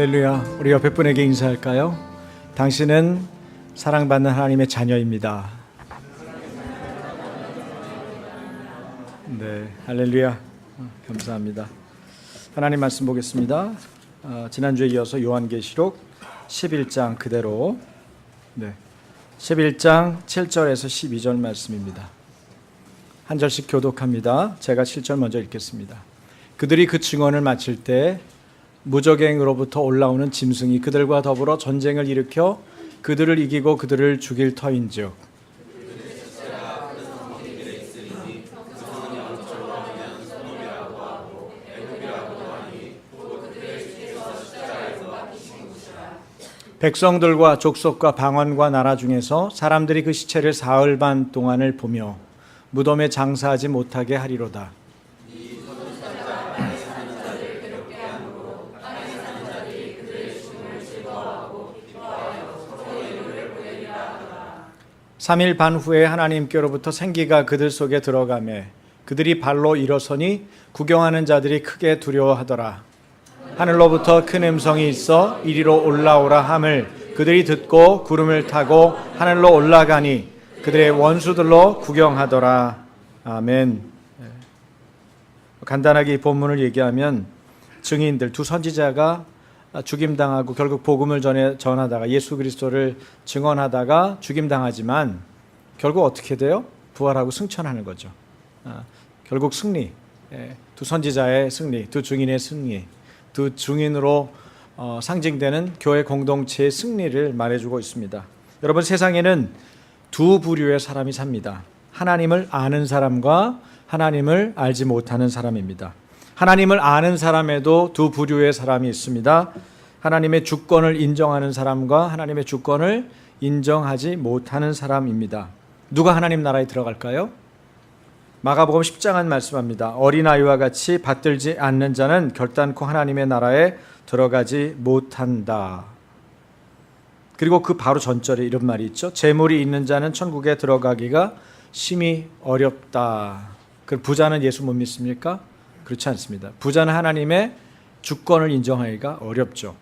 할렐루야. 우리 옆에 분에게 인사할까요? 당신은 사랑받는 하나님의 자녀입니다. 네, 할렐루야. 감사합니다. 하나님 말씀 보겠습니다. 지난주에 이어서 요한계시록 11장 그대로 11장 7절에서 12절 말씀입니다. 한 절씩 교독합니다. 제가 7절 먼저 읽겠습니다. 그들이 그 증언을 마칠 때 무적행으로부터 올라오는 짐승이 그들과 더불어 전쟁을 일으켜 그들을 이기고 그들을 죽일 터인즉 백성들과 족속과 방언과 나라 중에서 사람들이 그 시체를 사흘 반 동안을 보며 무덤에 장사하지 못하게 하리로다. 삼일 반 후에 하나님께로부터 생기가 그들 속에 들어가매 그들이 발로 일어서니 구경하는 자들이 크게 두려워하더라. 하늘로부터 큰 음성이 있어 이리로 올라오라 함을 그들이 듣고 구름을 타고 하늘로 올라가니 그들의 원수들로 구경하더라. 아멘. 간단하게 이 본문을 얘기하면 증인들 두 선지자가 죽임당하고 결국 복음을 전하다가 예수 그리스도를 증언하다가 죽임당하지만 결국 어떻게 돼요? 부활하고 승천하는 거죠. 결국 승리, 두 선지자의 승리, 두 증인의 승리, 두 증인으로 상징되는 교회 공동체의 승리를 말해주고 있습니다. 여러분, 세상에는 두 부류의 사람이 삽니다. 하나님을 아는 사람과 하나님을 알지 못하는 사람입니다. 하나님을 아는 사람에도 두 부류의 사람이 있습니다. 하나님의 주권을 인정하는 사람과 하나님의 주권을 인정하지 못하는 사람입니다. 누가 하나님 나라에 들어갈까요? 마가복음 10장은 말씀합니다. 어린아이와 같이 받들지 않는 자는 결단코 하나님의 나라에 들어가지 못한다. 그리고 그 바로 전절에 이런 말이 있죠. 재물이 있는 자는 천국에 들어가기가 심히 어렵다. 그 부자는 예수 못 믿습니까? 그렇지 않습니다. 부자는 하나님의 주권을 인정하기가 어렵죠.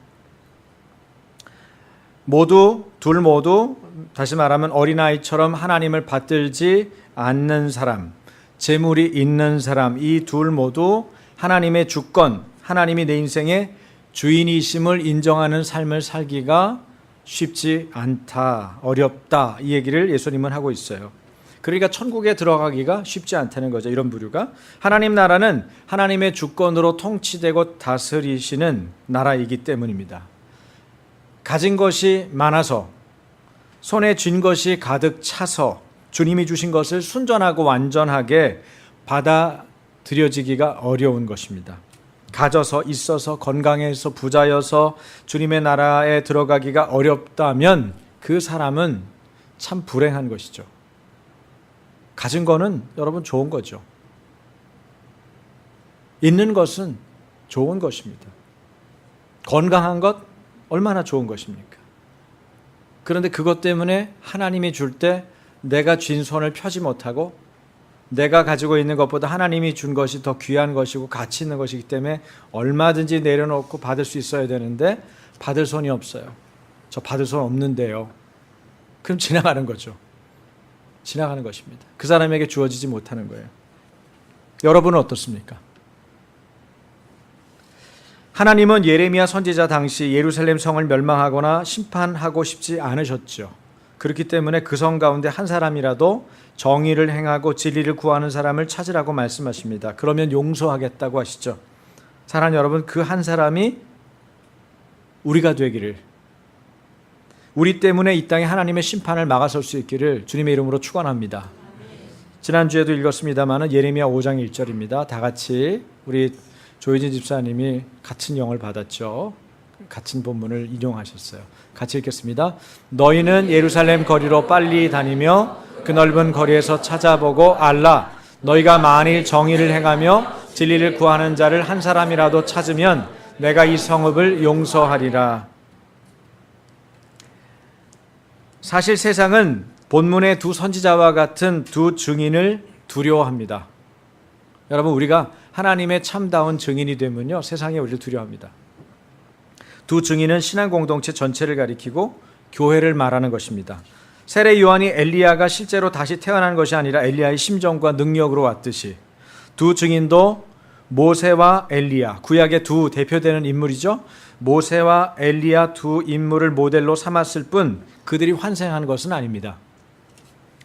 둘 모두 다시 말하면 어린아이처럼 하나님을 받들지 않는 사람, 재물이 있는 사람, 이 둘 모두 하나님의 주권, 하나님이 내 인생의 주인이심을 인정하는 삶을 살기가 쉽지 않다, 어렵다, 이 얘기를 예수님은 하고 있어요. 그러니까 천국에 들어가기가 쉽지 않다는 거죠. 이런 부류가. 하나님 나라는 하나님의 주권으로 통치되고 다스리시는 나라이기 때문입니다. 가진 것이 많아서, 손에 쥔 것이 가득 차서 주님이 주신 것을 순전하고 완전하게 받아들여지기가 어려운 것입니다. 가져서, 있어서, 건강해서, 부자여서 주님의 나라에 들어가기가 어렵다면 그 사람은 참 불행한 것이죠. 가진 거는 여러분 좋은 거죠. 있는 것은 좋은 것입니다. 건강한 것 얼마나 좋은 것입니까? 그런데 그것 때문에 하나님이 줄 때 내가 쥔 손을 펴지 못하고 내가 가지고 있는 것보다 하나님이 준 것이 더 귀한 것이고 가치 있는 것이기 때문에 얼마든지 내려놓고 받을 수 있어야 되는데 받을 손이 없어요. 저 받을 손 없는데요. 그럼 지나가는 거죠. 지나가는 것입니다. 그 사람에게 주어지지 못하는 거예요. 여러분은 어떻습니까? 하나님은 예레미야 선지자 당시 예루살렘 성을 멸망하거나 심판하고 싶지 않으셨죠. 그렇기 때문에 그 성 가운데 한 사람이라도 정의를 행하고 진리를 구하는 사람을 찾으라고 말씀하십니다. 그러면 용서하겠다고 하시죠. 사랑하는 여러분, 그 한 사람이 우리가 되기를, 우리 때문에 이 땅에 하나님의 심판을 막아설 수 있기를 주님의 이름으로 축원합니다. 지난주에도 읽었습니다만 예레미야 5장 1절입니다. 다 같이 우리 조혜진 집사님이 같은 영을 받았죠. 같은 본문을 인용하셨어요. 같이 읽겠습니다. 너희는 예루살렘 거리로 빨리 다니며 그 넓은 거리에서 찾아보고 알라. 너희가 만일 정의를 행하며 진리를 구하는 자를 한 사람이라도 찾으면 내가 이 성읍을 용서하리라. 사실 세상은 본문의 두 선지자와 같은 두 증인을 두려워합니다. 여러분, 우리가 하나님의 참다운 증인이 되면요, 세상이 우리를 두려워합니다. 두 증인은 신앙 공동체 전체를 가리키고 교회를 말하는 것입니다. 세례 요한이 엘리야가 실제로 다시 태어난 것이 아니라 엘리야의 심정과 능력으로 왔듯이 두 증인도 모세와 엘리야, 구약의 두 대표되는 인물이죠. 모세와 엘리야 두 인물을 모델로 삼았을 뿐 그들이 환생한 것은 아닙니다.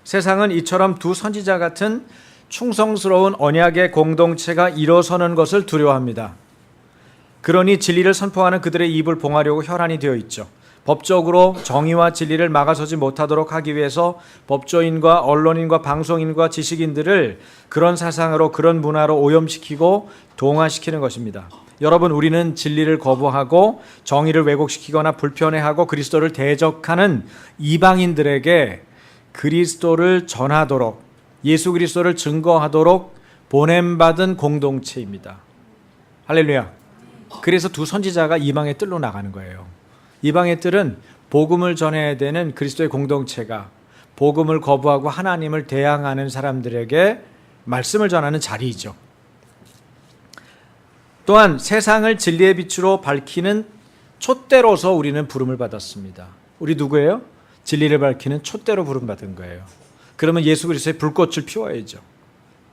세상은 이처럼 두 선지자 같은 충성스러운 언약의 공동체가 일어서는 것을 두려워합니다. 그러니 진리를 선포하는 그들의 입을 봉하려고 혈안이 되어 있죠. 법적으로 정의와 진리를 막아서지 못하도록 하기 위해서 법조인과 언론인과 방송인과 지식인들을 그런 사상으로 그런 문화로 오염시키고 동화시키는 것입니다. 여러분, 우리는 진리를 거부하고 정의를 왜곡시키거나 불편해하고 그리스도를 대적하는 이방인들에게 그리스도를 전하도록, 예수 그리스도를 증거하도록 보냄받은 공동체입니다. 할렐루야. 그래서 두 선지자가 이방의 뜰로 나가는 거예요. 이방의 뜰은 복음을 전해야 되는 그리스도의 공동체가 복음을 거부하고 하나님을 대항하는 사람들에게 말씀을 전하는 자리이죠. 또한 세상을 진리의 빛으로 밝히는 촛대로서 우리는 부름을 받았습니다. 우리 누구예요? 진리를 밝히는 촛대로 부름받은 거예요. 그러면 예수 그리스도의 불꽃을 피워야죠.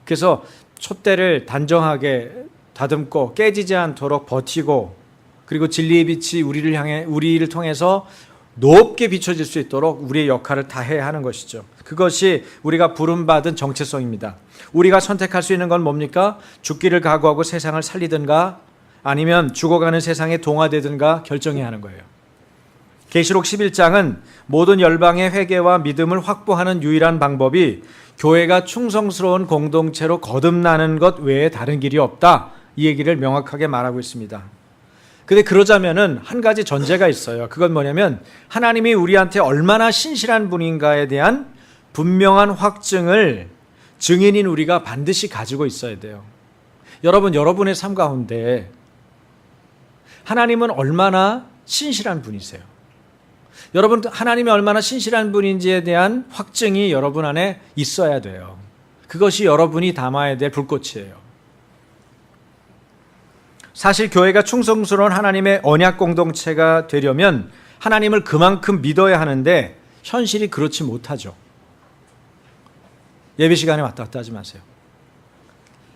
그래서 촛대를 단정하게 다듬고 깨지지 않도록 버티고, 그리고 진리의 빛이 우리를 통해서 높게 비춰질 수 있도록 우리의 역할을 다해야 하는 것이죠. 그것이 우리가 부름받은 정체성입니다. 우리가 선택할 수 있는 건 뭡니까? 죽기를 각오하고 세상을 살리든가 아니면 죽어가는 세상에 동화되든가 결정해야 하는 거예요. 계시록 11장은 모든 열방의 회개와 믿음을 확보하는 유일한 방법이 교회가 충성스러운 공동체로 거듭나는 것 외에 다른 길이 없다, 이 얘기를 명확하게 말하고 있습니다. 근데 그러자면은 한 가지 전제가 있어요. 그건 뭐냐면 하나님이 우리한테 얼마나 신실한 분인가에 대한 분명한 확증을 증인인 우리가 반드시 가지고 있어야 돼요. 여러분, 여러분의 삶 가운데 하나님은 얼마나 신실한 분이세요? 여러분, 하나님이 얼마나 신실한 분인지에 대한 확증이 여러분 안에 있어야 돼요. 그것이 여러분이 담아야 될 불꽃이에요. 사실 교회가 충성스러운 하나님의 언약 공동체가 되려면 하나님을 그만큼 믿어야 하는데 현실이 그렇지 못하죠. 예배 시간에 왔다 갔다 하지 마세요.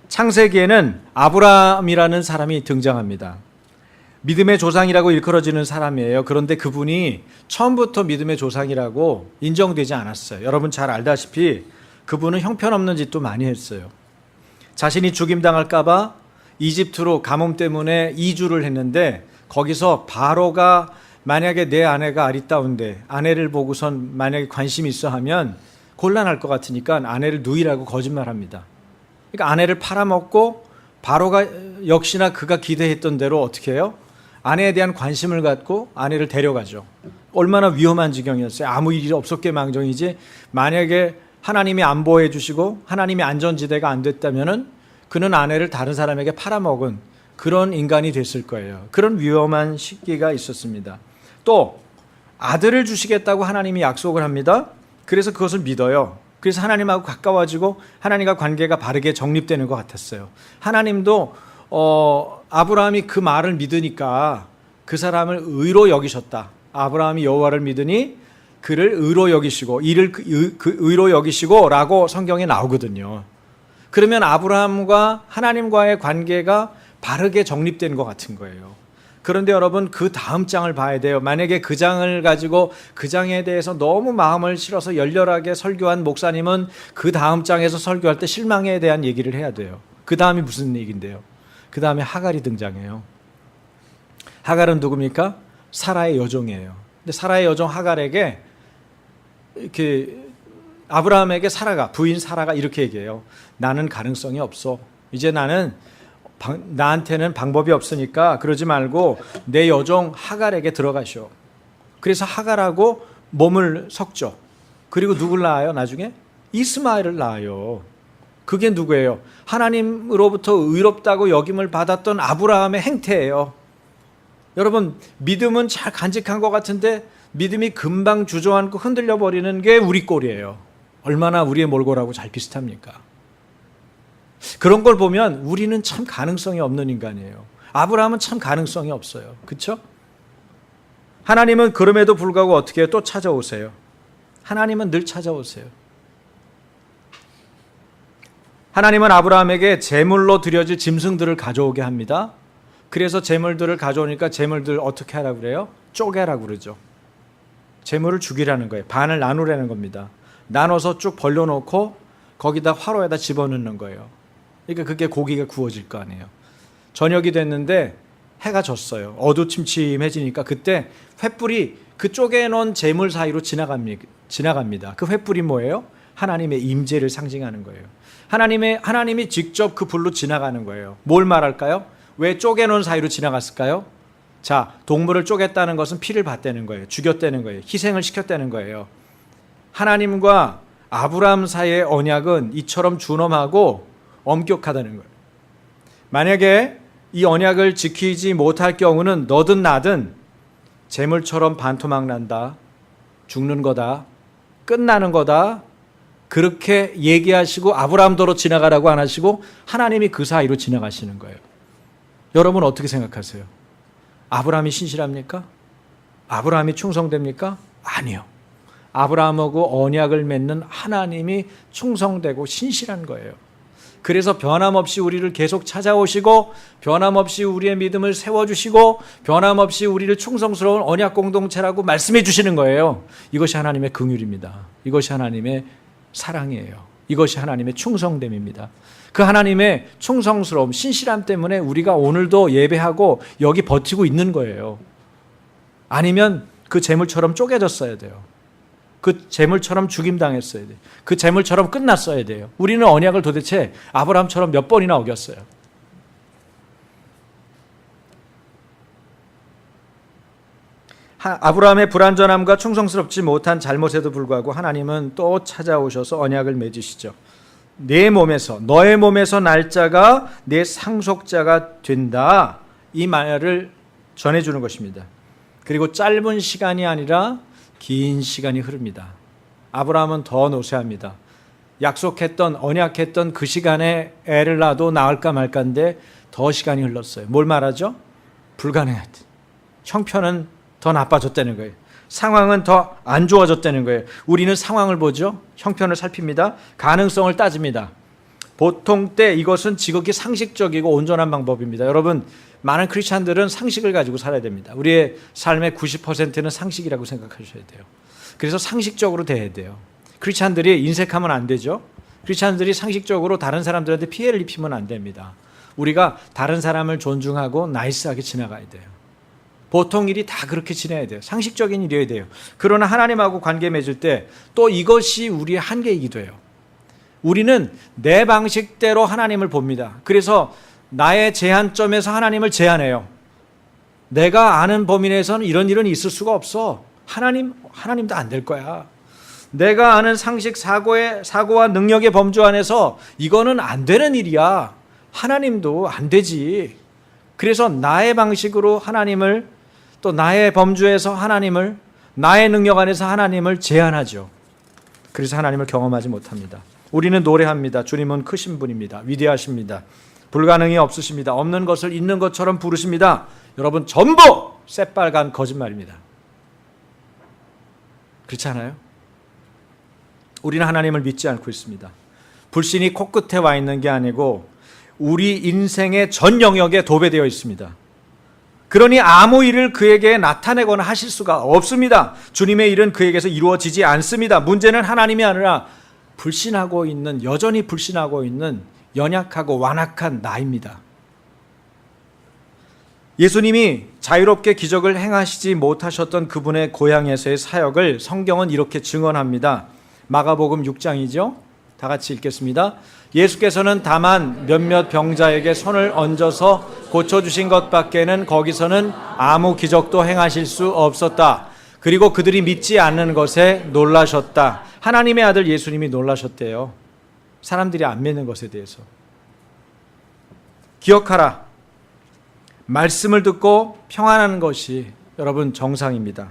창세기에는 아브라함이라는 사람이 등장합니다. 믿음의 조상이라고 일컬어지는 사람이에요. 그런데 그분이 처음부터 믿음의 조상이라고 인정되지 않았어요. 여러분 잘 알다시피 그분은 형편없는 짓도 많이 했어요. 자신이 죽임당할까 봐 이집트로 가뭄 때문에 이주를 했는데, 거기서 바로가 만약에 내 아내가 아리따운데 아내를 보고선 만약에 관심이 있어 하면 곤란할 것 같으니까 아내를 누이라고 거짓말합니다. 그러니까 아내를 팔아먹고 바로가 역시나 그가 기대했던 대로 어떻게 해요? 아내에 대한 관심을 갖고 아내를 데려가죠. 얼마나 위험한 지경이었어요. 아무 일이 없었게 망정이지, 만약에 하나님이 안 보호해 주시고 하나님이 안전지대가 안 됐다면은 그는 아내를 다른 사람에게 팔아먹은 그런 인간이 됐을 거예요. 그런 위험한 시기가 있었습니다. 또 아들을 주시겠다고 하나님이 약속을 합니다. 그래서 그것을 믿어요. 그래서 하나님하고 가까워지고 하나님과 관계가 바르게 정립되는 것 같았어요. 하나님도 아브라함이 그 말을 믿으니까 그 사람을 의로 여기셨다. 아브라함이 여호와를 믿으니 그를 의로 여기시고 이를 의로 여기시고 라고 성경에 나오거든요. 그러면 아브라함과 하나님과의 관계가 바르게 정립된 것 같은 거예요. 그런데 여러분, 그 다음 장을 봐야 돼요. 만약에 그 장을 가지고 그 장에 대해서 너무 마음을 실어서 열렬하게 설교한 목사님은 그 다음 장에서 설교할 때 실망에 대한 얘기를 해야 돼요. 그 다음이 무슨 얘기인데요? 그 다음에 하갈이 등장해요. 하갈은 누굽니까? 사라의 여종이에요. 근데 사라의 여종 하갈에게 이렇게 아브라함에게 부인 사라가 이렇게 얘기해요. 나는 가능성이 없어. 이제 나한테는 방법이 없으니까 그러지 말고 내 여종 하갈에게 들어가시오. 그래서 하갈하고 몸을 섞죠. 그리고 누굴 낳아요? 나중에 이스마엘을 낳아요. 그게 누구예요? 하나님으로부터 의롭다고 여김을 받았던 아브라함의 행태예요. 여러분, 믿음은 잘 간직한 것 같은데 믿음이 금방 주저앉고 흔들려 버리는 게 우리 꼴이에요. 얼마나 우리의 몰골하고 잘 비슷합니까? 그런 걸 보면 우리는 참 가능성이 없는 인간이에요. 아브라함은 참 가능성이 없어요. 그렇죠? 하나님은 그럼에도 불구하고 어떻게 해요? 또 찾아오세요. 하나님은 늘 찾아오세요. 하나님은 아브라함에게 제물로 드려질 짐승들을 가져오게 합니다. 그래서 제물들을 가져오니까 제물들 어떻게 하라고 그래요? 쪼개라고 그러죠. 제물을 죽이라는 거예요. 반을 나누라는 겁니다. 나눠서 쭉 벌려놓고 거기다 화로에다 집어넣는 거예요. 그러니까 그게 고기가 구워질 거 아니에요. 저녁이 됐는데 해가 졌어요. 어두침침해지니까 그때 횃불이 그 쪼개놓은 제물 사이로 지나갑니다. 그 횃불이 뭐예요? 하나님의 임재를 상징하는 거예요. 하나님이 직접 그 불로 지나가는 거예요. 뭘 말할까요? 왜 쪼개놓은 사이로 지나갔을까요? 자, 동물을 쪼갰다는 것은 피를 봤다는 거예요. 죽였다는 거예요. 희생을 시켰다는 거예요. 하나님과 아브라함 사이의 언약은 이처럼 준엄하고 엄격하다는 거예요. 만약에 이 언약을 지키지 못할 경우는 너든 나든 재물처럼 반토막 난다, 죽는 거다, 끝나는 거다, 그렇게 얘기하시고 아브라함도로 지나가라고 안 하시고 하나님이 그 사이로 지나가시는 거예요. 여러분 어떻게 생각하세요? 아브라함이 신실합니까? 아브라함이 충성됩니까? 아니요. 아브라함하고 언약을 맺는 하나님이 충성되고 신실한 거예요. 그래서 변함없이 우리를 계속 찾아오시고 변함없이 우리의 믿음을 세워주시고 변함없이 우리를 충성스러운 언약 공동체라고 말씀해 주시는 거예요. 이것이 하나님의 긍휼입니다. 이것이 하나님의 사랑이에요. 이것이 하나님의 충성됨입니다. 그 하나님의 충성스러움, 신실함 때문에 우리가 오늘도 예배하고 여기 버티고 있는 거예요. 아니면 그 재물처럼 쪼개졌어야 돼요. 그 재물처럼 죽임당했어야 돼요. 그 재물처럼 끝났어야 돼요. 우리는 언약을 도대체 아브라함처럼 몇 번이나 어겼어요. 아브라함의 불완전함과 충성스럽지 못한 잘못에도 불구하고 하나님은 또 찾아오셔서 언약을 맺으시죠. 내 몸에서, 너의 몸에서 날 자가 내 상속자가 된다, 이 말을 전해주는 것입니다. 그리고 짧은 시간이 아니라 긴 시간이 흐릅니다. 아브라함은 더 노쇠합니다. 약속했던, 언약했던 그 시간에 애를 낳아도 나을까 말까인데 더 시간이 흘렀어요. 뭘 말하죠? 불가능하다. 형편은 더 나빠졌다는 거예요. 상황은 더 안 좋아졌다는 거예요. 우리는 상황을 보죠. 형편을 살핍니다. 가능성을 따집니다. 보통 때 이것은 지극히 상식적이고 온전한 방법입니다. 여러분, 많은 크리스찬들은 상식을 가지고 살아야 됩니다. 우리의 삶의 90%는 상식이라고 생각하셔야 돼요. 그래서 상식적으로 대해야 돼요. 크리스찬들이 인색하면 안 되죠. 크리스찬들이 상식적으로 다른 사람들한테 피해를 입히면 안 됩니다. 우리가 다른 사람을 존중하고 나이스하게 지나가야 돼요. 보통 일이 다 그렇게 지내야 돼요. 상식적인 일이어야 돼요. 그러나 하나님하고 관계 맺을 때 또 이것이 우리의 한계이기도 해요. 우리는 내 방식대로 하나님을 봅니다. 그래서 나의 제한점에서 하나님을 제한해요. 내가 아는 범위 내에서는 이런 일은 있을 수가 없어. 하나님도 안 될 거야. 내가 아는 상식, 사고와 능력의 범주 안에서 이거는 안 되는 일이야. 하나님도 안 되지. 그래서 나의 방식으로 하나님을, 또 나의 범주에서 하나님을, 나의 능력 안에서 하나님을 제한하죠. 그래서 하나님을 경험하지 못합니다. 우리는 노래합니다. 주님은 크신 분입니다. 위대하십니다. 불가능이 없으십니다. 없는 것을 있는 것처럼 부르십니다. 여러분, 전부 새빨간 거짓말입니다. 그렇지 않아요? 우리는 하나님을 믿지 않고 있습니다. 불신이 코끝에 와 있는 게 아니고 우리 인생의 전 영역에 도배되어 있습니다. 그러니 아무 일을 그에게 나타내거나 하실 수가 없습니다. 주님의 일은 그에게서 이루어지지 않습니다. 문제는 하나님이 아니라 여전히 불신하고 있는 연약하고 완악한 나입니다. 예수님이 자유롭게 기적을 행하시지 못하셨던 그분의 고향에서의 사역을 성경은 이렇게 증언합니다. 마가복음 6장이죠. 다 같이 읽겠습니다. 예수께서는 다만 몇몇 병자에게 손을 얹어서 고쳐주신 것밖에는 거기서는 아무 기적도 행하실 수 없었다. 그리고 그들이 믿지 않는 것에 놀라셨다. 하나님의 아들 예수님이 놀라셨대요. 사람들이 안 믿는 것에 대해서. 기억하라. 말씀을 듣고 평안하는 것이 여러분 정상입니다.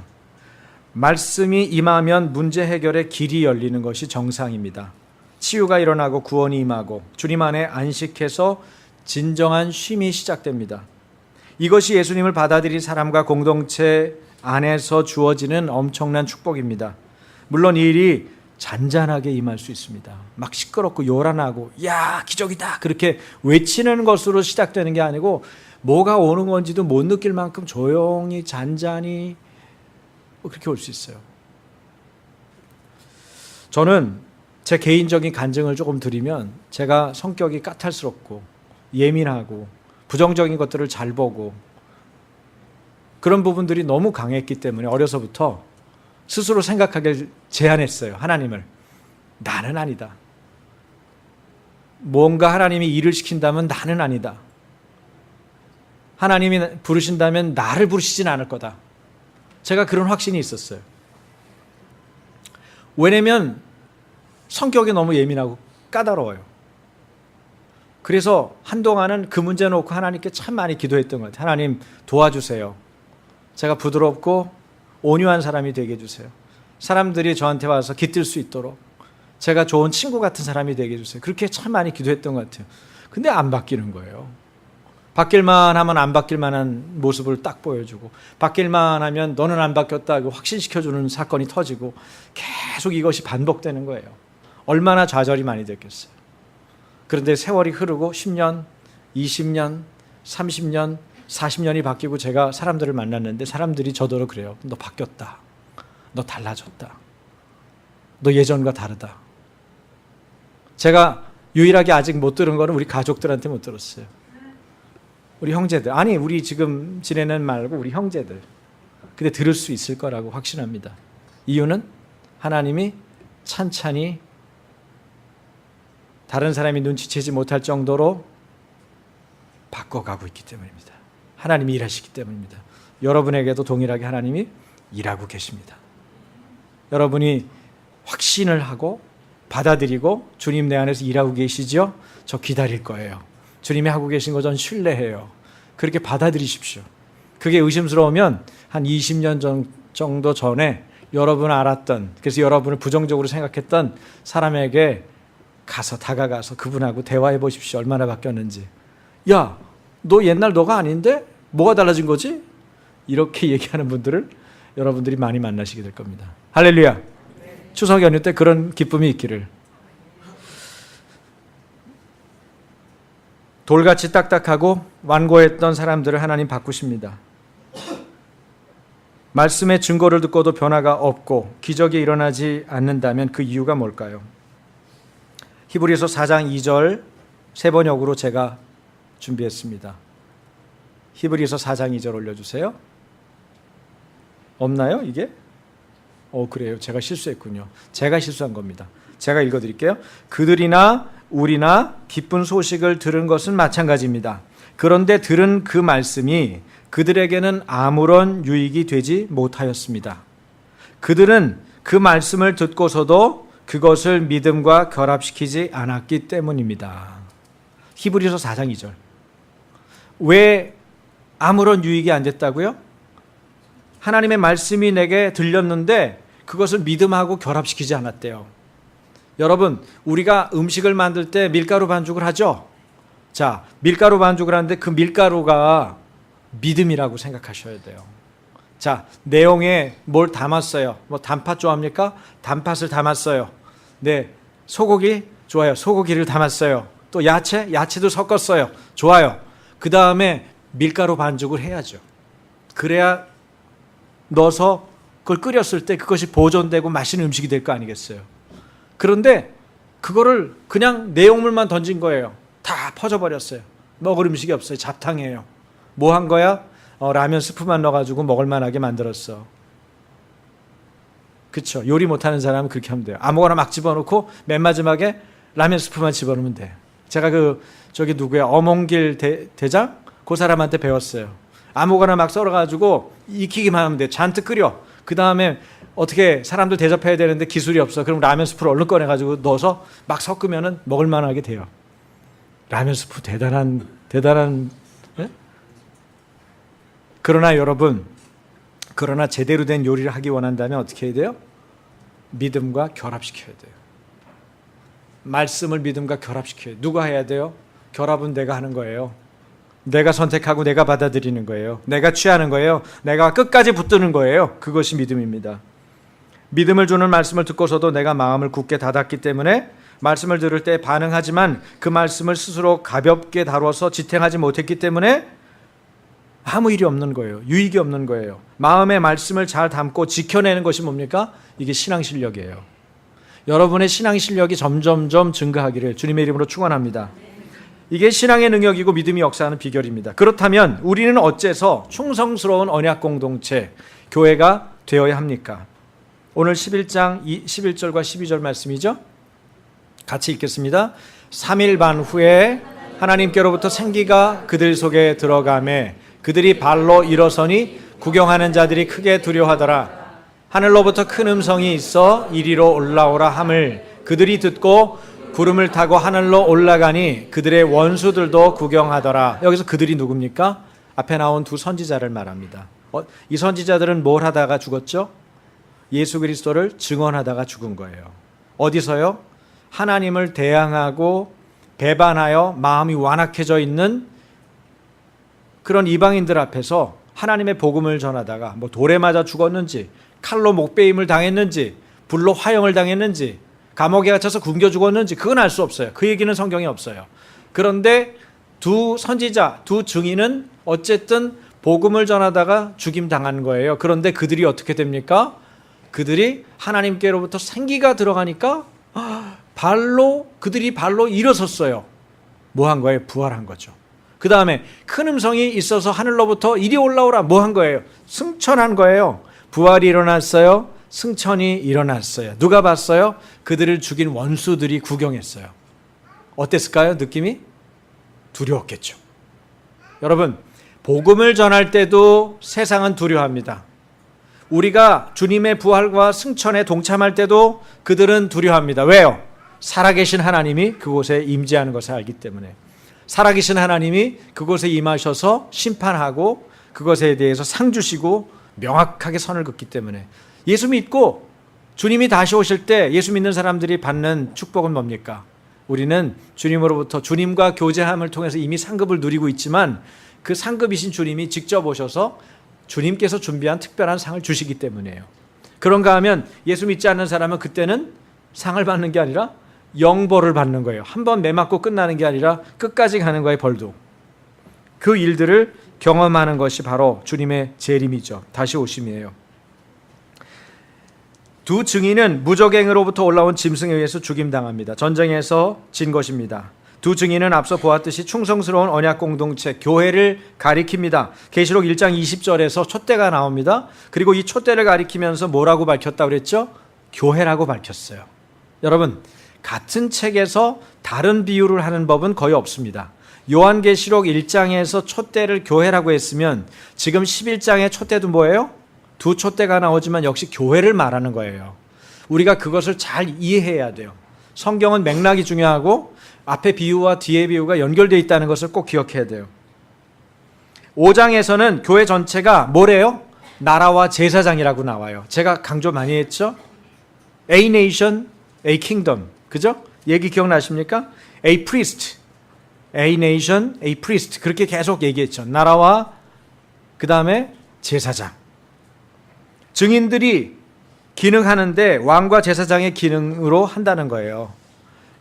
말씀이 임하면 문제 해결의 길이 열리는 것이 정상입니다. 치유가 일어나고 구원이 임하고 주님 안에 안식해서 진정한 쉼이 시작됩니다. 이것이 예수님을 받아들인 사람과 공동체 안에서 주어지는 엄청난 축복입니다. 물론 이 일이 잔잔하게 임할 수 있습니다. 막 시끄럽고 요란하고 야 기적이다 그렇게 외치는 것으로 시작되는 게 아니고 뭐가 오는 건지도 못 느낄 만큼 조용히 잔잔히 그렇게 올 수 있어요. 저는 제 개인적인 간증을 조금 드리면 제가 성격이 까탈스럽고 예민하고 부정적인 것들을 잘 보고 그런 부분들이 너무 강했기 때문에 어려서부터 스스로 생각하길 제안했어요. 하나님을. 나는 아니다. 뭔가 하나님이 일을 시킨다면 나는 아니다. 하나님이 부르신다면 나를 부르시진 않을 거다. 제가 그런 확신이 있었어요. 왜냐면 성격이 너무 예민하고 까다로워요. 그래서 한동안은 그 문제 놓고 하나님께 참 많이 기도했던 것 같아요. 하나님 도와주세요. 제가 부드럽고 온유한 사람이 되게 해주세요. 사람들이 저한테 와서 깃들 수 있도록 제가 좋은 친구 같은 사람이 되게 해주세요. 그렇게 참 많이 기도했던 것 같아요. 근데 안 바뀌는 거예요. 바뀔만 하면 안 바뀔만한 모습을 딱 보여주고 바뀔만 하면 너는 안 바뀌었다 확신시켜주는 사건이 터지고 계속 이것이 반복되는 거예요. 얼마나 좌절이 많이 됐겠어요. 그런데 세월이 흐르고 10년, 20년, 30년, 40년이 바뀌고 제가 사람들을 만났는데 사람들이 저더러 그래요. 너 바뀌었다. 너 달라졌다. 너 예전과 다르다. 제가 유일하게 아직 못 들은 거는 우리 가족들한테 못 들었어요. 우리 형제들. 아니 우리 지금 지내는 말고 우리 형제들. 근데 들을 수 있을 거라고 확신합니다. 이유는 하나님이 찬찬히 다른 사람이 눈치채지 못할 정도로 바꿔가고 있기 때문입니다. 하나님이 일하시기 때문입니다. 여러분에게도 동일하게 하나님이 일하고 계십니다. 여러분이 확신을 하고 받아들이고 주님 내 안에서 일하고 계시죠? 저 기다릴 거예요. 주님이 하고 계신 거 전 신뢰해요. 그렇게 받아들이십시오. 그게 의심스러우면 한 20년 정도 전에 여러분 알았던, 그래서 여러분을 부정적으로 생각했던 사람에게 가서 다가가서 그분하고 대화해 보십시오. 얼마나 바뀌었는지. 야, 너 옛날 너가 아닌데? 뭐가 달라진 거지? 이렇게 얘기하는 분들을 여러분들이 많이 만나시게 될 겁니다. 할렐루야. 추석 연휴 때 그런 기쁨이 있기를. 돌같이 딱딱하고 완고했던 사람들을 하나님 바꾸십니다. 말씀의 증거를 듣고도 변화가 없고 기적이 일어나지 않는다면 그 이유가 뭘까요? 히브리서 4장 2절 세 번역으로 제가 준비했습니다. 히브리서 4장 2절 올려주세요. 없나요 이게? 그래요. 제가 실수했군요. 제가 실수한 겁니다. 제가 읽어드릴게요. 그들이나 우리나 기쁜 소식을 들은 것은 마찬가지입니다. 그런데 들은 그 말씀이 그들에게는 아무런 유익이 되지 못하였습니다. 그들은 그 말씀을 듣고서도 그것을 믿음과 결합시키지 않았기 때문입니다. 히브리서 4장 2절. 왜 아무런 유익이 안 됐다고요? 하나님의 말씀이 내게 들렸는데 그것을 믿음하고 결합시키지 않았대요. 여러분, 우리가 음식을 만들 때 밀가루 반죽을 하죠? 자, 밀가루 반죽을 하는데 그 밀가루가 믿음이라고 생각하셔야 돼요. 자, 내용에 뭘 담았어요? 뭐 단팥 좋아합니까? 단팥을 담았어요. 네, 소고기 좋아요. 소고기를 담았어요. 또 야채도 섞었어요. 좋아요. 그 다음에 밀가루 반죽을 해야죠. 그래야 넣어서 그걸 끓였을 때 그것이 보존되고 맛있는 음식이 될 거 아니겠어요. 그런데 그거를 그냥 내용물만 던진 거예요. 다 퍼져버렸어요. 먹을 음식이 없어요. 잡탕이에요. 뭐 한 거야? 라면 스프만 넣어가지고 먹을만하게 만들었어. 그쵸? 요리 못하는 사람은 그렇게 하면 돼요. 아무거나 막 집어넣고 맨 마지막에 라면 스프만 집어넣으면 돼. 제가 저기 누구야? 어몽길 대장? 그 사람한테 배웠어요. 아무거나 막 썰어가지고 익히기만 하면 돼. 잔뜩 끓여. 그 다음에 어떻게 사람들 대접해야 되는데 기술이 없어. 그럼 라면 스프를 얼른 꺼내가지고 넣어서 막 섞으면 먹을만하게 돼요. 라면 스프 대단한 예? 그러나 여러분, 그러나 제대로 된 요리를 하기 원한다면 어떻게 해야 돼요? 믿음과 결합시켜야 돼요. 말씀을 믿음과 결합시켜야 돼요. 누가 해야 돼요? 결합은 내가 하는 거예요. 내가 선택하고 내가 받아들이는 거예요. 내가 취하는 거예요. 내가 끝까지 붙드는 거예요. 그것이 믿음입니다. 믿음을 주는 말씀을 듣고서도 내가 마음을 굳게 닫았기 때문에 말씀을 들을 때 반응하지만 그 말씀을 스스로 가볍게 다뤄서 지탱하지 못했기 때문에 아무 일이 없는 거예요. 유익이 없는 거예요. 마음의 말씀을 잘 담고 지켜내는 것이 뭡니까? 이게 신앙 실력이에요. 여러분의 신앙 실력이 점점점 증가하기를 주님의 이름으로 축원합니다. 이게 신앙의 능력이고 믿음이 역사하는 비결입니다. 그렇다면 우리는 어째서 충성스러운 언약 공동체, 교회가 되어야 합니까? 오늘 11장 11절과 12절 말씀이죠. 같이 읽겠습니다. 3일 반 후에 하나님께로부터 생기가 그들 속에 들어가매 그들이 발로 일어서니 구경하는 자들이 크게 두려워하더라. 하늘로부터 큰 음성이 있어 이리로 올라오라 함을 그들이 듣고 구름을 타고 하늘로 올라가니 그들의 원수들도 구경하더라. 여기서 그들이 누굽니까? 앞에 나온 두 선지자를 말합니다. 이 선지자들은 뭘 하다가 죽었죠? 예수 그리스도를 증언하다가 죽은 거예요. 어디서요? 하나님을 대항하고 배반하여 마음이 완악해져 있는 그런 이방인들 앞에서 하나님의 복음을 전하다가 뭐 돌에 맞아 죽었는지 칼로 목베임을 당했는지 불로 화형을 당했는지 감옥에 갇혀서 굶겨 죽었는지 그건 알 수 없어요. 그 얘기는 성경에 없어요. 그런데 두 선지자, 두 증인은 어쨌든 복음을 전하다가 죽임 당한 거예요. 그런데 그들이 어떻게 됩니까? 그들이 하나님께로부터 생기가 들어가니까 그들이 발로 일어섰어요. 뭐 한 거예요? 부활한 거죠. 그 다음에 큰 음성이 있어서 하늘로부터 이리 올라오라 뭐 한 거예요? 승천한 거예요. 부활이 일어났어요. 승천이 일어났어요. 누가 봤어요? 그들을 죽인 원수들이 구경했어요. 어땠을까요? 느낌이? 두려웠겠죠. 여러분, 복음을 전할 때도 세상은 두려워합니다. 우리가 주님의 부활과 승천에 동참할 때도 그들은 두려워합니다. 왜요? 살아계신 하나님이 그곳에 임재하는 것을 알기 때문에. 살아계신 하나님이 그곳에 임하셔서 심판하고 그것에 대해서 상 주시고 명확하게 선을 긋기 때문에. 예수 믿고 주님이 다시 오실 때 예수 믿는 사람들이 받는 축복은 뭡니까? 우리는 주님으로부터 주님과 교제함을 통해서 이미 상급을 누리고 있지만 그 상급이신 주님이 직접 오셔서 주님께서 준비한 특별한 상을 주시기 때문이에요. 그런가 하면 예수 믿지 않는 사람은 그때는 상을 받는 게 아니라 영벌을 받는 거예요. 한번 매맞고 끝나는 게 아니라 끝까지 가는 거예요. 벌도. 그 일들을 경험하는 것이 바로 주님의 재림이죠. 다시 오심이에요. 두 증인은 무적행으로부터 올라온 짐승에 의해서 죽임당합니다. 전쟁에서 진 것입니다. 두 증인은 앞서 보았듯이 충성스러운 언약 공동체, 교회를 가리킵니다. 계시록 1장 20절에서 촛대가 나옵니다. 그리고 이 촛대를 가리키면서 뭐라고 밝혔다고 그랬죠? 교회라고 밝혔어요. 여러분, 같은 책에서 다른 비유를 하는 법은 거의 없습니다. 요한계시록 1장에서 촛대를 교회라고 했으면 지금 11장의 촛대도 뭐예요? 두 촛대가 나오지만 역시 교회를 말하는 거예요. 우리가 그것을 잘 이해해야 돼요. 성경은 맥락이 중요하고 앞에 비유와 뒤에 비유가 연결되어 있다는 것을 꼭 기억해야 돼요. 5장에서는 교회 전체가 뭐래요? 나라와 제사장이라고 나와요. 제가 강조 많이 했죠? A nation, A kingdom. 그죠? 얘기 기억나십니까? A priest, A nation, A priest. 그렇게 계속 얘기했죠. 나라와 그 다음에 제사장. 증인들이 기능하는데 왕과 제사장의 기능으로 한다는 거예요.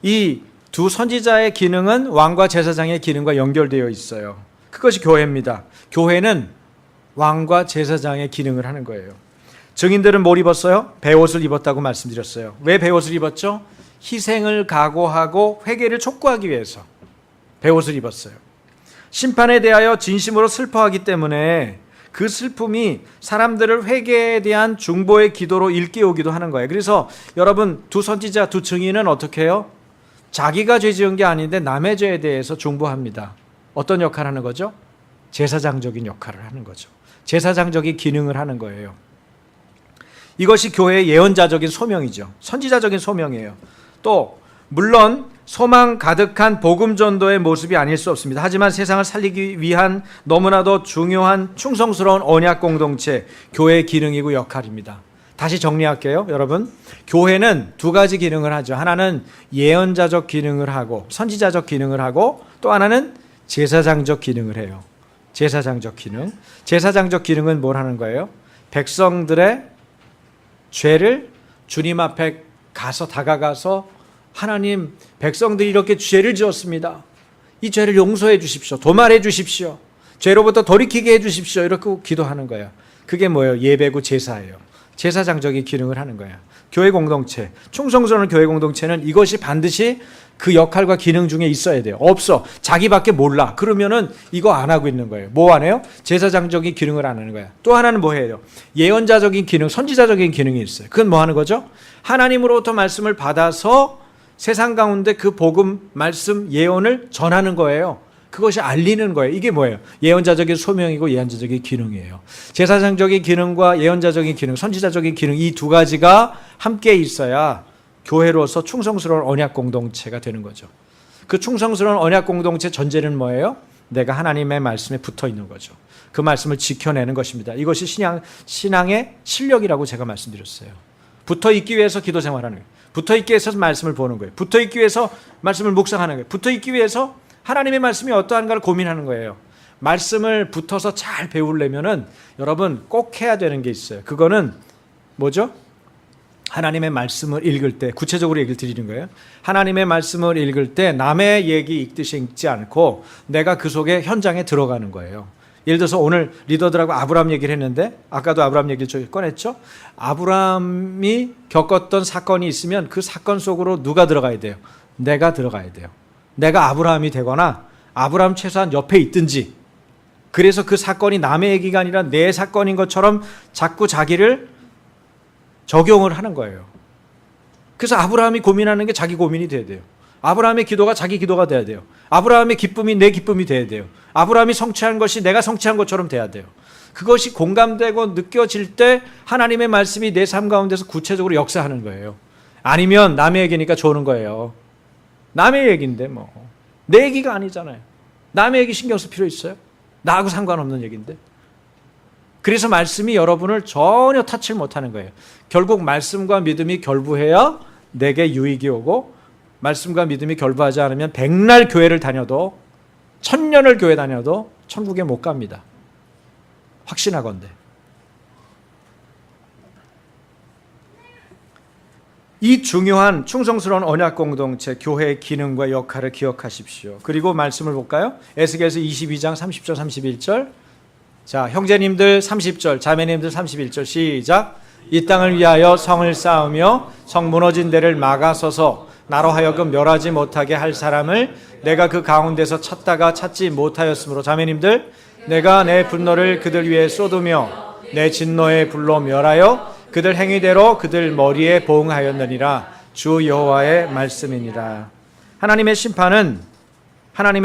이 두 선지자의 기능은 왕과 제사장의 기능과 연결되어 있어요. 그것이 교회입니다. 교회는 왕과 제사장의 기능을 하는 거예요. 증인들은 뭘 입었어요? 베옷을 입었다고 말씀드렸어요. 왜 베옷을 입었죠? 희생을 각오하고 회개를 촉구하기 위해서 베옷을 입었어요. 심판에 대하여 진심으로 슬퍼하기 때문에 그 슬픔이 사람들을 회개에 대한 중보의 기도로 일깨우기도 하는 거예요. 그래서 여러분, 두 선지자, 두 증인은 어떻게 해요? 자기가 죄 지은 게 아닌데 남의 죄에 대해서 중보합니다. 어떤 역할을 하는 거죠? 제사장적인 역할을 하는 거죠. 제사장적인 기능을 하는 거예요. 이것이 교회의 예언자적인 소명이죠. 선지자적인 소명이에요. 또 물론 소망 가득한 복음 전도의 모습이 아닐 수 없습니다. 하지만 세상을 살리기 위한 너무나도 중요한 충성스러운 언약 공동체, 교회의 기능이고 역할입니다. 다시 정리할게요. 여러분, 교회는 두 가지 기능을 하죠. 하나는 예언자적 기능을 하고 선지자적 기능을 하고 또 하나는 제사장적 기능을 해요. 제사장적 기능. 제사장적 기능은 뭘 하는 거예요? 백성들의 죄를 주님 앞에 다가가서 하나님, 백성들이 이렇게 죄를 지었습니다. 이 죄를 용서해 주십시오. 도말해 주십시오. 죄로부터 돌이키게 해 주십시오. 이렇게 기도하는 거예요. 그게 뭐예요? 예배고 제사예요. 제사장적인 기능을 하는 거예요. 교회 공동체, 충성스러운 교회 공동체는 이것이 반드시 그 역할과 기능 중에 있어야 돼요. 없어. 자기밖에 몰라. 그러면은 이거 안 하고 있는 거예요. 뭐 안 해요? 제사장적인 기능을 안 하는 거야. 또 하나는 뭐 해요? 예언자적인 기능, 선지자적인 기능이 있어요. 그건 뭐 하는 거죠? 하나님으로부터 말씀을 받아서 세상 가운데 그 복음, 말씀, 예언을 전하는 거예요. 그것이 알리는 거예요. 이게 뭐예요? 예언자적인 소명이고 예언자적인 기능이에요. 제사장적인 기능과 예언자적인 기능, 선지자적인 기능, 이 두 가지가 함께 있어야 교회로서 충성스러운 언약 공동체가 되는 거죠. 그 충성스러운 언약 공동체 전제는 뭐예요? 내가 하나님의 말씀에 붙어 있는 거죠. 그 말씀을 지켜내는 것입니다. 이것이 신앙의 실력이라고 제가 말씀드렸어요. 붙어 있기 위해서 기도 생활하는 거예요. 붙어 있기 위해서 말씀을 보는 거예요. 붙어 있기 위해서 말씀을 묵상하는 거예요. 붙어 있기 위해서 하나님의 말씀이 어떠한가를 고민하는 거예요. 말씀을 붙어서 잘 배우려면은 여러분 꼭 해야 되는 게 있어요. 그거는 뭐죠? 하나님의 말씀을 읽을 때, 구체적으로 얘기를 드리는 거예요. 하나님의 말씀을 읽을 때 남의 얘기 읽듯이 읽지 않고 내가 그 속에 현장에 들어가는 거예요. 예를 들어서 오늘 리더들하고 아브라함 얘기를 했는데, 아까도 아브라함 얘기를 저기 꺼냈죠. 아브라함이 겪었던 사건이 있으면 그 사건 속으로 누가 들어가야 돼요? 내가 들어가야 돼요. 내가 아브라함이 되거나 아브라함 최소한 옆에 있든지, 그래서 그 사건이 남의 얘기가 아니라 내 사건인 것처럼 자꾸 자기를 적용을 하는 거예요. 그래서 아브라함이 고민하는 게 자기 고민이 돼야 돼요. 아브라함의 기도가 자기 기도가 돼야 돼요. 아브라함의 기쁨이 내 기쁨이 돼야 돼요. 아브라함이 성취한 것이 내가 성취한 것처럼 돼야 돼요. 그것이 공감되고 느껴질 때 하나님의 말씀이 내 삶 가운데서 구체적으로 역사하는 거예요. 아니면 남의 얘기니까 좋은 거예요. 남의 얘기인데 뭐 내 얘기가 아니잖아요. 남의 얘기 신경 쓸 필요 있어요? 나하고 상관없는 얘기인데. 그래서 말씀이 여러분을 전혀 타치를 못하는 거예요. 결국 말씀과 믿음이 결부해야 내게 유익이 오고, 말씀과 믿음이 결부하지 않으면 백날 교회를 다녀도, 천년을 교회 다녀도 천국에 못 갑니다. 확신하건대. 이 중요한 충성스러운 언약 공동체, 교회의 기능과 역할을 기억하십시오. 그리고 말씀을 볼까요? 에스겔서 22장 30절 31절. 자, 형제님들 30절, 자매님들 31절 시작. 이 땅을 위하여 성을 쌓으며 성 무너진 데를 막아서서 나로 하여금 멸하지 못하게 할 사람을 내가 그 가운데서 찾다가 찾지 못하였으므로, 자매님들, 내가 내 분노를 그들 위에 쏟으며 내 진노의 불로 멸하여 그들 행위대로 그들 머리에 보응하였느니라. 주 여호와의 말씀이니라. 하나님의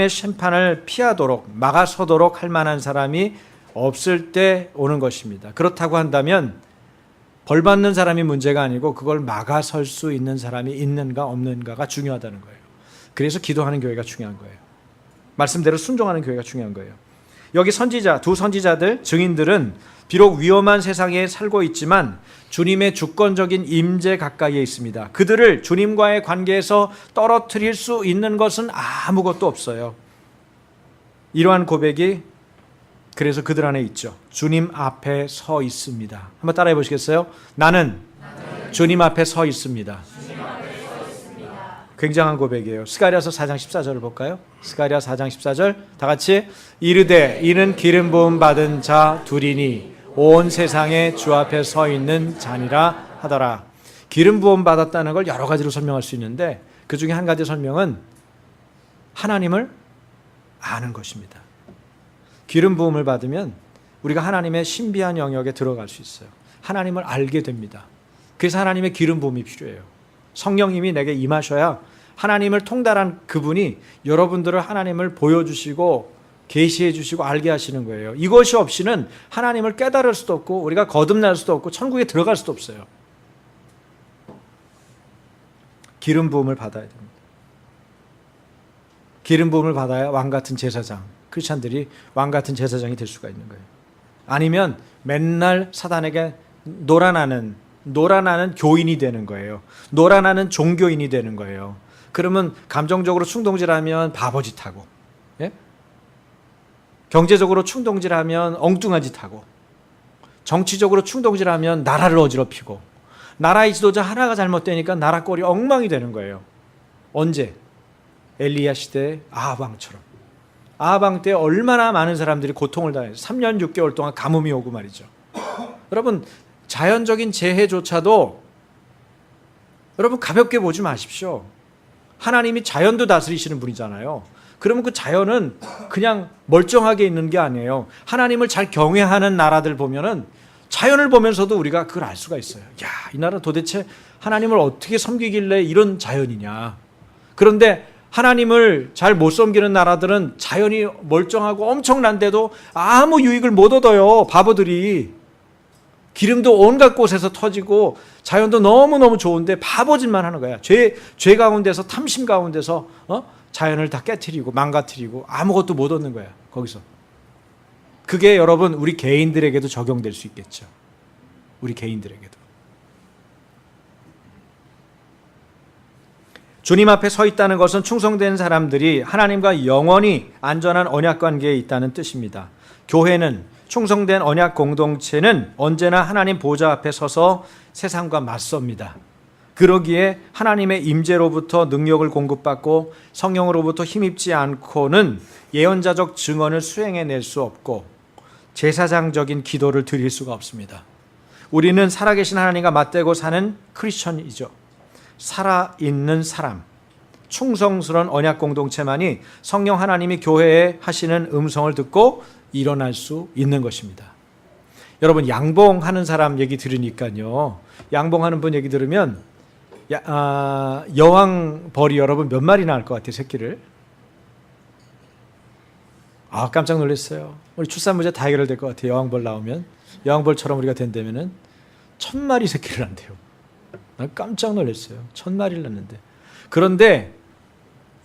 심판을 피하도록 막아서도록 할 만한 사람이 없을 때 오는 것입니다. 그렇다고 한다면 벌 받는 사람이 문제가 아니고 그걸 막아설 수 있는 사람이 있는가 없는가가 중요하다는 거예요. 그래서 기도하는 교회가 중요한 거예요. 말씀대로 순종하는 교회가 중요한 거예요. 여기 두 선지자들, 증인들은 비록 위험한 세상에 살고 있지만 주님의 주권적인 임재 가까이에 있습니다. 그들을 주님과의 관계에서 떨어뜨릴 수 있는 것은 아무것도 없어요. 이러한 고백이 그래서 그들 안에 있죠. 주님 앞에 서 있습니다. 한번 따라해 보시겠어요? 나는 주님 앞에 서 있습니다. 굉장한 고백이에요. 스가랴서 4장 14절을 볼까요? 스가랴 4장 14절 다 같이. 이르되 이는 기름 부음 받은 자 둘이니 온 세상에 주 앞에 서 있는 자니라 하더라. 기름 부음 받았다는 걸 여러 가지로 설명할 수 있는데 그 중에 한 가지 설명은 하나님을 아는 것입니다. 기름 부음을 받으면 우리가 하나님의 신비한 영역에 들어갈 수 있어요. 하나님을 알게 됩니다. 그래서 하나님의 기름 부음이 필요해요. 성령님이 내게 임하셔야 하나님을 통달한 그분이 여러분들을 하나님을 보여주시고 계시해 주시고 알게 하시는 거예요. 이것이 없이는 하나님을 깨달을 수도 없고 우리가 거듭날 수도 없고 천국에 들어갈 수도 없어요. 기름 부음을 받아야 됩니다. 기름 부음을 받아야 왕같은 제사장, 크리스찬들이 왕같은 제사장이 될 수가 있는 거예요. 아니면 맨날 사단에게 놀아나는 교인이 되는 거예요. 놀아나는 종교인이 되는 거예요. 그러면 감정적으로 충동질하면 바보짓하고, 예? 경제적으로 충동질하면 엉뚱한 짓 하고, 정치적으로 충동질하면 나라를 어지럽히고, 나라의 지도자 하나가 잘못되니까 나라 꼴이 엉망이 되는 거예요. 언제? 엘리야 시대 아합 왕처럼. 아합 왕 때 얼마나 많은 사람들이 고통을 당해서 3년 6개월 동안 가뭄이 오고 말이죠. 여러분, 자연적인 재해조차도 여러분 가볍게 보지 마십시오. 하나님이 자연도 다스리시는 분이잖아요. 그러면 그 자연은 그냥 멀쩡하게 있는 게 아니에요. 하나님을 잘 경외하는 나라들 보면은 자연을 보면서도 우리가 그걸 알 수가 있어요. 야, 이 나라 도대체 하나님을 어떻게 섬기길래 이런 자연이냐. 그런데 하나님을 잘 못 섬기는 나라들은 자연이 멀쩡하고 엄청난데도 아무 유익을 못 얻어요. 바보들이. 기름도 온갖 곳에서 터지고 자연도 너무너무 좋은데 바보짓만 하는 거야. 죄 가운데서, 탐심 가운데서 자연을 다 깨트리고 망가뜨리고 아무것도 못 얻는 거야. 거기서. 그게 여러분 우리 개인들에게도 적용될 수 있겠죠. 우리 개인들에게도. 주님 앞에 서 있다는 것은 충성된 사람들이 하나님과 영원히 안전한 언약 관계에 있다는 뜻입니다. 교회는, 충성된 언약 공동체는 언제나 하나님 보좌 앞에 서서 세상과 맞섭니다. 그러기에 하나님의 임재로부터 능력을 공급받고 성령으로부터 힘입지 않고는 예언자적 증언을 수행해낼 수 없고 제사장적인 기도를 드릴 수가 없습니다. 우리는 살아계신 하나님과 맞대고 사는 크리스천이죠. 살아있는 사람, 충성스러운 언약 공동체만이 성령 하나님이 교회에 하시는 음성을 듣고 일어날 수 있는 것입니다. 여러분, 양봉하는 사람 얘기 들으니까요, 양봉하는 분 얘기 들으면 여왕벌이 여러분 몇 마리나 할 것 같아요, 새끼를? 깜짝 놀랐어요. 우리 출산문제 다 해결될 것 같아요. 여왕벌 나오면, 여왕벌처럼 우리가 된다면은 1000마리 새끼를 낳는데요. 난 깜짝 놀랐어요. 1000마리를 낳는데. 그런데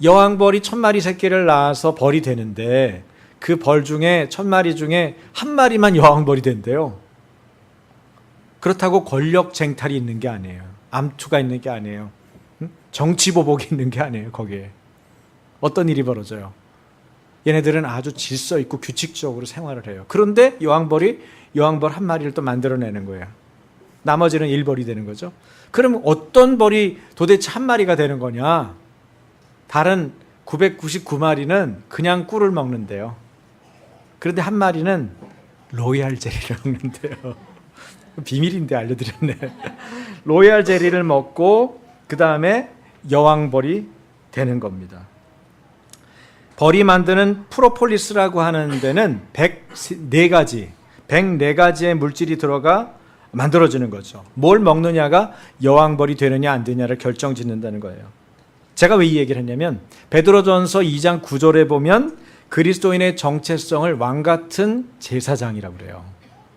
여왕벌이 1000마리 새끼를 낳아서 벌이 되는데 그 벌 중에 1000마리 중에 한 마리만 여왕벌이 된대요. 그렇다고 권력 쟁탈이 있는 게 아니에요. 암투가 있는 게 아니에요. 정치보복이 있는 게 아니에요. 거기에 어떤 일이 벌어져요? 얘네들은 아주 질서 있고 규칙적으로 생활을 해요. 그런데 여왕벌 한 마리를 또 만들어내는 거예요. 나머지는 일벌이 되는 거죠. 그럼 어떤 벌이 도대체 한 마리가 되는 거냐? 다른 999마리는 그냥 꿀을 먹는데요. 그런데 한 마리는 로얄 젤리를 먹는데요. 비밀인데 알려드렸네. 로얄 젤리를 먹고 그 다음에 여왕벌이 되는 겁니다. 벌이 만드는 프로폴리스라고 하는 데는 104가지의 물질이 들어가 만들어지는 거죠. 뭘 먹느냐가 여왕벌이 되느냐 안 되느냐를 결정짓는다는 거예요. 제가 왜 이 얘기를 했냐면 베드로전서 2장 9절에 보면 그리스도인의 정체성을 왕같은 제사장이라고 그래요.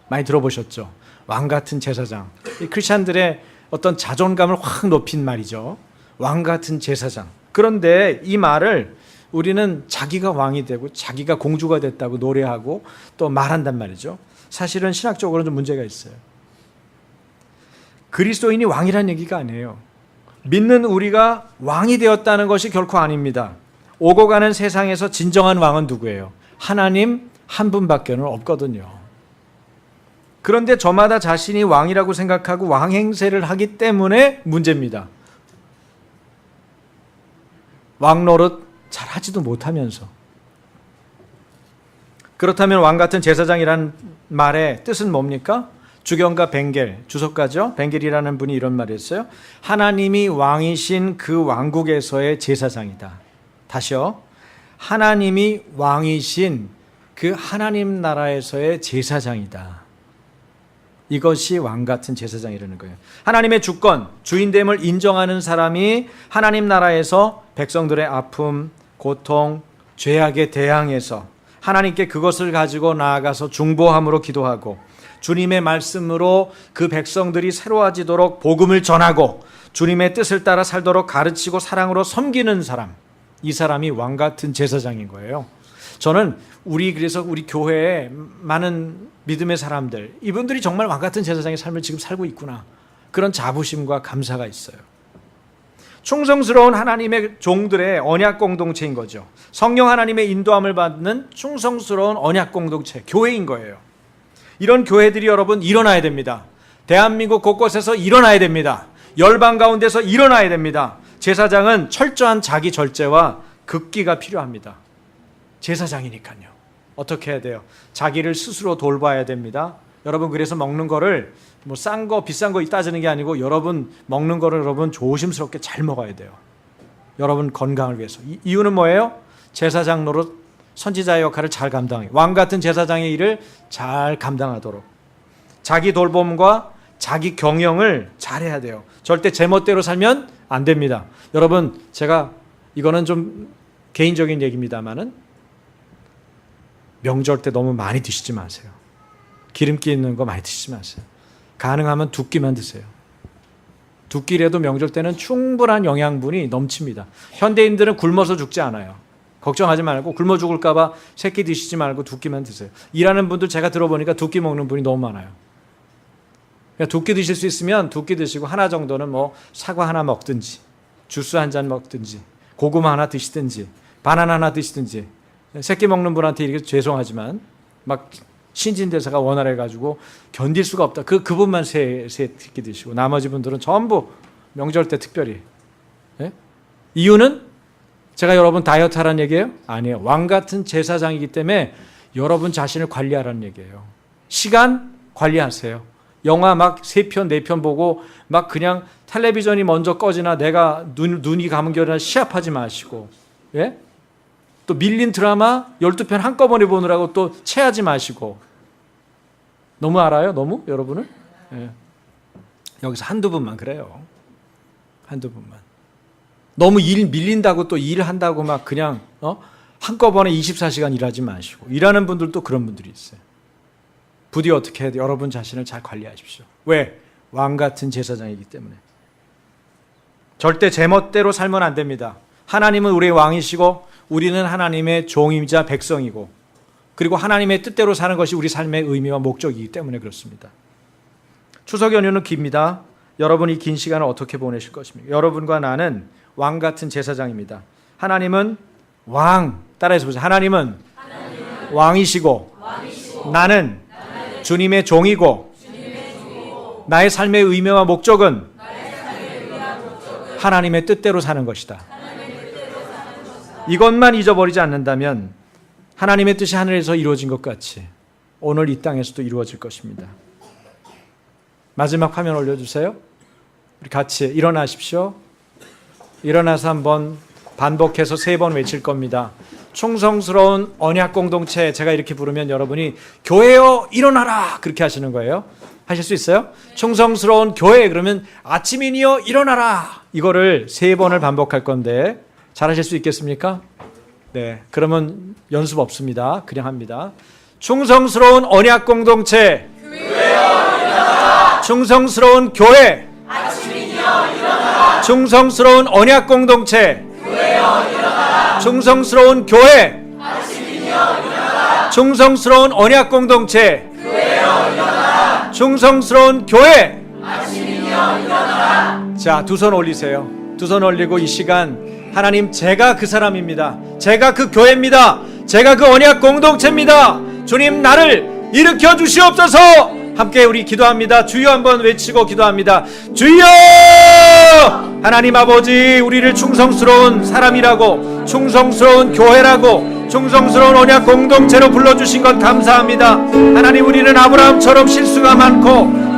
많이 들어보셨죠? 왕같은 제사장. 이 크리스찬들의 어떤 자존감을 확 높인 말이죠. 왕같은 제사장. 그런데 이 말을 우리는 자기가 왕이 되고 자기가 공주가 됐다고 노래하고 또 말한단 말이죠. 사실은 신학적으로는 좀 문제가 있어요. 그리스도인이 왕이라는 얘기가 아니에요. 믿는 우리가 왕이 되었다는 것이 결코 아닙니다. 오고 가는 세상에서 진정한 왕은 누구예요? 하나님 한 분밖에는 없거든요. 그런데 저마다 자신이 왕이라고 생각하고 왕 행세를 하기 때문에 문제입니다. 왕 노릇 잘 하지도 못하면서. 그렇다면 왕 같은 제사장이라는 말의 뜻은 뭡니까? 주경가 벵겔, 주석가죠. 벵겔이라는 분이 이런 말을 했어요. 하나님이 왕이신 그 왕국에서의 제사장이다. 다시요. 하나님이 왕이신 그 하나님 나라에서의 제사장이다. 이것이 왕 같은 제사장이라는 거예요. 하나님의 주권, 주인됨을 인정하는 사람이 하나님 나라에서 백성들의 아픔, 고통, 죄악에 대항해서 하나님께 그것을 가지고 나아가서 중보함으로 기도하고 주님의 말씀으로 그 백성들이 새로워지도록 복음을 전하고 주님의 뜻을 따라 살도록 가르치고 사랑으로 섬기는 사람, 이 사람이 왕 같은 제사장인 거예요. 저는 그래서 우리 교회에 많은 믿음의 사람들, 이분들이 정말 왕 같은 제사장의 삶을 지금 살고 있구나, 그런 자부심과 감사가 있어요. 충성스러운 하나님의 종들의 언약 공동체인 거죠. 성령 하나님의 인도함을 받는 충성스러운 언약 공동체, 교회인 거예요. 이런 교회들이 여러분 일어나야 됩니다. 대한민국 곳곳에서 일어나야 됩니다. 열방 가운데서 일어나야 됩니다. 제사장은 철저한 자기 절제와 극기가 필요합니다. 제사장이니까요. 어떻게 해야 돼요? 자기를 스스로 돌봐야 됩니다. 여러분, 그래서 먹는 거를 뭐 싼 거 비싼 거 따지는 게 아니고 여러분 먹는 거를 여러분 조심스럽게 잘 먹어야 돼요. 여러분 건강을 위해서. 이유는 뭐예요? 제사장 노릇, 선지자의 역할을 잘 감당해. 왕 같은 제사장의 일을 잘 감당하도록 자기 돌봄과 자기 경영을 잘해야 돼요. 절대 제멋대로 살면 안 됩니다. 여러분, 제가 이거는 좀 개인적인 얘기입니다만은 명절 때 너무 많이 드시지 마세요. 기름기 있는 거 많이 드시지 마세요. 가능하면 두 끼만 드세요. 두 끼라도 명절 때는 충분한 영양분이 넘칩니다. 현대인들은 굶어서 죽지 않아요. 걱정하지 말고 굶어 죽을까 봐 세 끼 드시지 말고 두 끼만 드세요. 일하는 분들 제가 들어보니까 두 끼 먹는 분이 너무 많아요. 두 끼 드실 수 있으면 두 끼 드시고 하나 정도는 뭐 사과 하나 먹든지 주스 한 잔 먹든지 고구마 하나 드시든지 바나나 하나 드시든지. 세 끼 먹는 분한테 이렇게 죄송하지만 막 신진대사가 원활해가지고 견딜 수가 없다. 그분만 세 끼 드시고 나머지 분들은 전부 명절 때 특별히. 예? 이유는 제가 여러분 다이어트 하라는 얘기예요? 아니에요. 왕 같은 제사장이기 때문에 여러분 자신을 관리하라는 얘기예요. 시간 관리하세요. 영화 막 3편, 4편 보고 막 그냥 텔레비전이 먼저 꺼지나 내가 눈이 감겨나 시합하지 마시고, 예? 또 밀린 드라마 12편 한꺼번에 보느라고 또 체하지 마시고. 너무 알아요? 너무? 여러분은? 예. 여기서 한두 분만 그래요. 한두 분만. 너무 일 밀린다고 또 일한다고 막 그냥 한꺼번에 24시간 일하지 마시고. 일하는 분들도 그런 분들이 있어요. 부디 어떻게 해야 돼요? 여러분 자신을 잘 관리하십시오. 왜? 왕 같은 제사장이기 때문에. 절대 제멋대로 살면 안 됩니다. 하나님은 우리의 왕이시고 우리는 하나님의 종이자 백성이고 그리고 하나님의 뜻대로 사는 것이 우리 삶의 의미와 목적이기 때문에 그렇습니다. 추석 연휴는 깁니다. 여러분 이 긴 시간을 어떻게 보내실 것입니까? 여러분과 나는 왕 같은 제사장입니다. 하나님은 왕, 따라해서 보세요. 하나님은 왕이시고 나는 주님의 종이고 나의 삶의 의미와 목적은 하나님의 뜻대로 사는 것이다. 이것만 잊어버리지 않는다면 하나님의 뜻이 하늘에서 이루어진 것 같이 오늘 이 땅에서도 이루어질 것입니다. 마지막 화면 올려주세요. 우리 같이 일어나십시오. 일어나서 한번 반복해서 3번 외칠 겁니다. 충성스러운 언약 공동체, 제가 이렇게 부르면 여러분이 교회여 일어나라 그렇게 하시는 거예요. 하실 수 있어요? 충성스러운 교회, 그러면 아침이니여 일어나라, 이거를 3번을 반복할 건데 잘 하실 수 있겠습니까? 네, 그러면 연습 없습니다. 그냥 합니다. 충성스러운 언약 공동체, 교회여 일어나라. 충성스러운 교회, 아침이니여 일어나라. 충성스러운 언약 공동체, 교회여 일어나라. 충성스러운 교회, 아침이니여 일어나라. 충성스러운 언약 공동체, 교회여 일어나라. 충성스러운 교회, 아침이니여 일어나라. 자, 두 손 올리세요. 두 손 올리고 이 시간 하나님, 제가 그 사람입니다. 제가 그 교회입니다. 제가 그 언약 공동체입니다. 주님, 나를 일으켜 주시옵소서. 함께 우리 기도합니다. 주여 한번 외치고 기도합니다. 주여! 하나님 아버지, 우리를 충성스러운 사람이라고, 충성스러운 교회라고, 충성스러운 언약 공동체로 불러주신 것 감사합니다. 하나님, 우리는 아브라함처럼 실수가 많고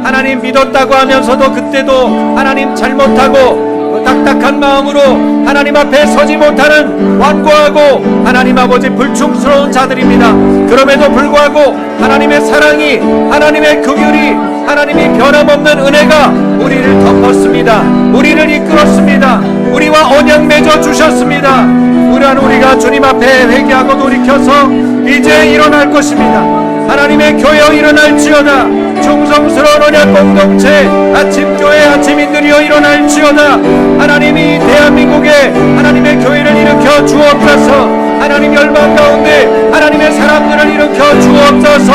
하나님 믿었다고 하면서도 그때도 하나님 잘못하고 딱딱한 마음으로 하나님 앞에 서지 못하는 완고하고 하나님 아버지 불충스러운 자들입니다. 그럼에도 불구하고 하나님의 사랑이, 하나님의 긍휼이, 하나님이 변함없는 은혜가 우리를 덮었습니다. 우리를 이끌었습니다. 우리와 언약 맺어 주셨습니다. 우리가 주님 앞에 회개하고 돌이켜서 이제 일어날 것입니다. 하나님의 교회여 일어날지어다. 충성스러운 언약 공동체 아침교회 아침인들이여 일어날지어다. 하나님이 대한민국에 하나님의 교회를 일으켜 주옵소서. 하나님 열방 가운데 하나님의 사람들을 일으켜 주옵소서.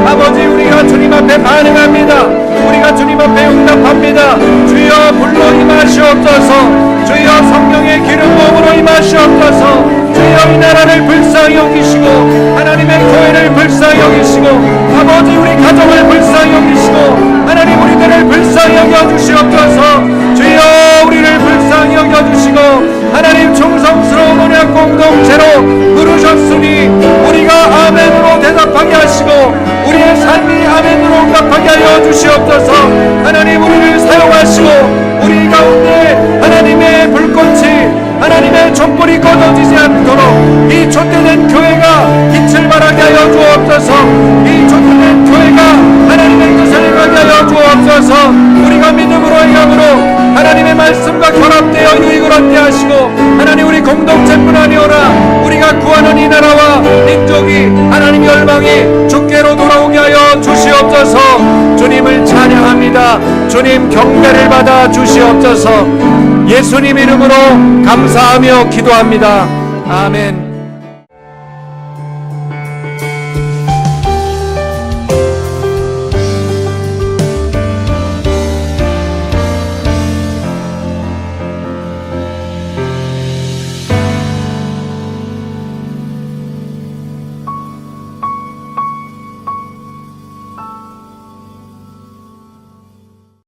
아버지, 우리가 주님 앞에 반응합니다. 우리가 주님 앞에 응답합니다. 주여 불로 임하시옵소서. 주여 성령의 기름 부음으로 임하시옵소서. 주여 이 나라를 불쌍히 여기시고 하나님의 교회를 불쌍히 여기시고 아버지 우리 가정을 불쌍히 여기시고 하나님 우리들을 불쌍히 여겨주시옵소서. 주여 우리를 불쌍히 여겨주시고 하나님 충성스러운 언약 공동체로 부르셨으니 우리가 아멘으로 대답하게 하시고 우리의 삶이 아멘으로 응답하게 하여 주시옵소서. 하나님 우리를 사용하시고 우리 가운데 하나님의 불꽃이 하나님의 촛불이 꺼져지지 않도록 이 촛대된 교회가 빛을 발하게 하여 주옵소서. 이 촛대된 교회가 하나님의 뜻을 행하게 하여 주옵소서. 우리가 믿음으로 행함으로 하나님의 말씀과 결합되어 유익을 얻게 하시고 하나님 우리 공동체뿐 아니오라 우리가 구하는 이 나라와 민족이 하나님 열방이 주께로 돌아오게 하여 주시옵소서. 주님을 찬양합니다. 주님 경배를 받아 주시옵소서. 예수님 이름으로 감사하며 기도합니다. 아멘.